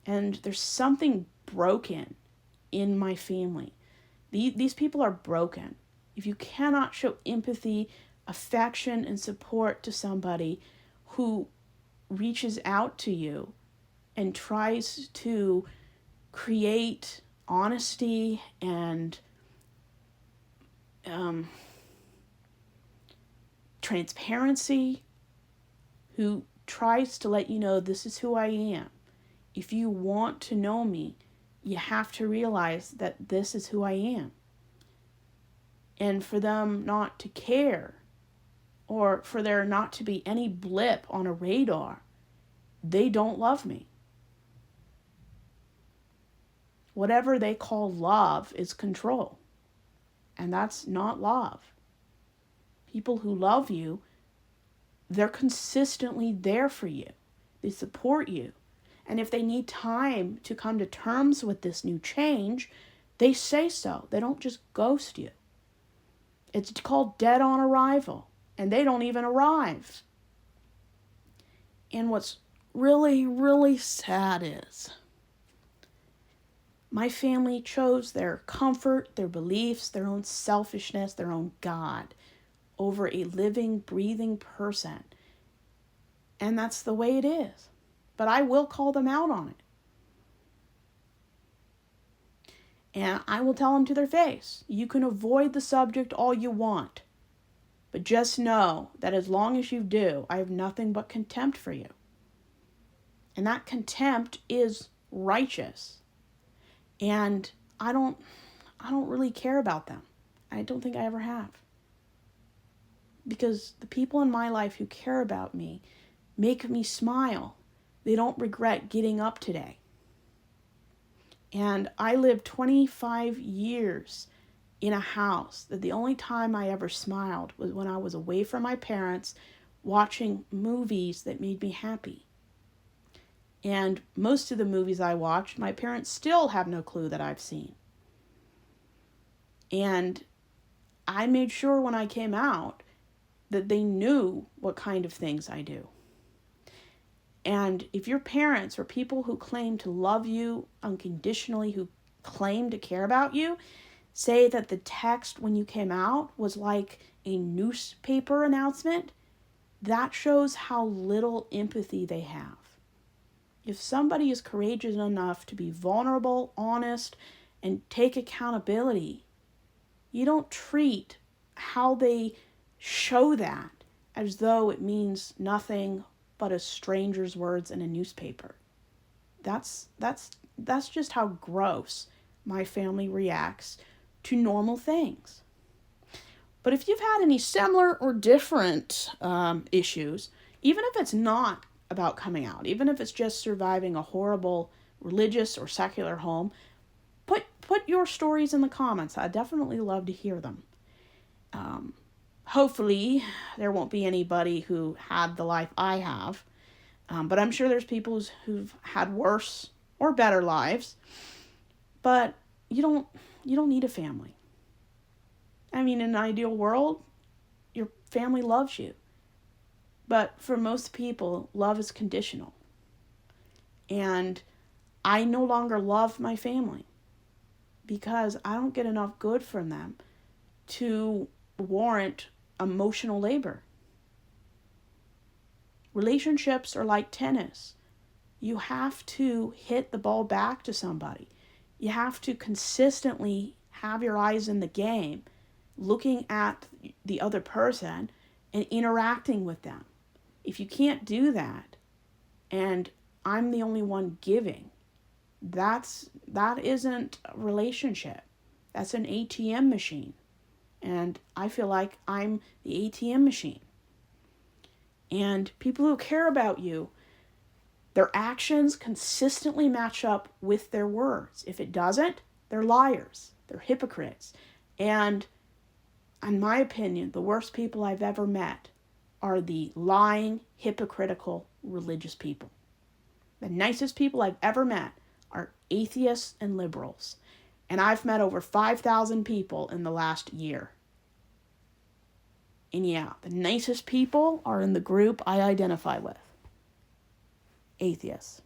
And there's something broken in my family. These people are broken. If you cannot show empathy, affection, and support to somebody who reaches out to you and tries to create honesty and transparency, who tries to let you know this is who I am. If you want to know me, you have to realize that this is who I am. And for them not to care, or for there not to be any blip on a radar, they don't love me. Whatever they call love is control. And that's not love. People who love you, they're consistently there for you. They support you. And if they need time to come to terms with this new change, they say so. They don't just ghost you. It's called dead on arrival. And they don't even arrive. And what's really, really sad is my family chose their comfort, their beliefs, their own selfishness, their own God over a living, breathing person. And that's the way it is. But I will call them out on it. And I will tell them to their face, you can avoid the subject all you want. But just know that as long as you do, I have nothing but contempt for you. And that contempt is righteous. And I don't really care about them. I don't think I ever have. Because the people in my life who care about me make me smile. They don't regret getting up today. And I lived 25 years in a house that the only time I ever smiled was when I was away from my parents watching movies that made me happy. And most of the movies I watched, my parents still have no clue that I've seen. And I made sure when I came out that they knew what kind of things I do. And if your parents or people who claim to love you unconditionally, who claim to care about you, say that the text when you came out was like a newspaper announcement, that shows how little empathy they have. If somebody is courageous enough to be vulnerable, honest, and take accountability, you don't treat how they show that as though it means nothing but a stranger's words in a newspaper. That's just how gross my family reacts to normal things. But if you've had any similar or different issues, even if it's not about coming out, even if it's just surviving a horrible religious or secular home, put your stories in the comments. I'd definitely love to hear them. Hopefully there won't be anybody who had the life I have, but I'm sure there's people who've had worse or better lives. But you don't need a family. I mean, in an ideal world, your family loves you. But for most people, love is conditional. And I no longer love my family because I don't get enough good from them to warrant emotional labor. Relationships are like tennis. You have to hit the ball back to somebody. You have to consistently have your eyes in the game, looking at the other person and interacting with them. If you can't do that, and I'm the only one giving, that isn't a relationship. That's an ATM machine. And I feel like I'm the ATM machine. And people who care about you, their actions consistently match up with their words. If it doesn't, they're liars. They're hypocrites. And in my opinion, the worst people I've ever met are the lying, hypocritical, religious people. The nicest people I've ever met are atheists and liberals. And I've met over 5,000 people in the last year. And yeah, the nicest people are in the group I identify with. Atheists.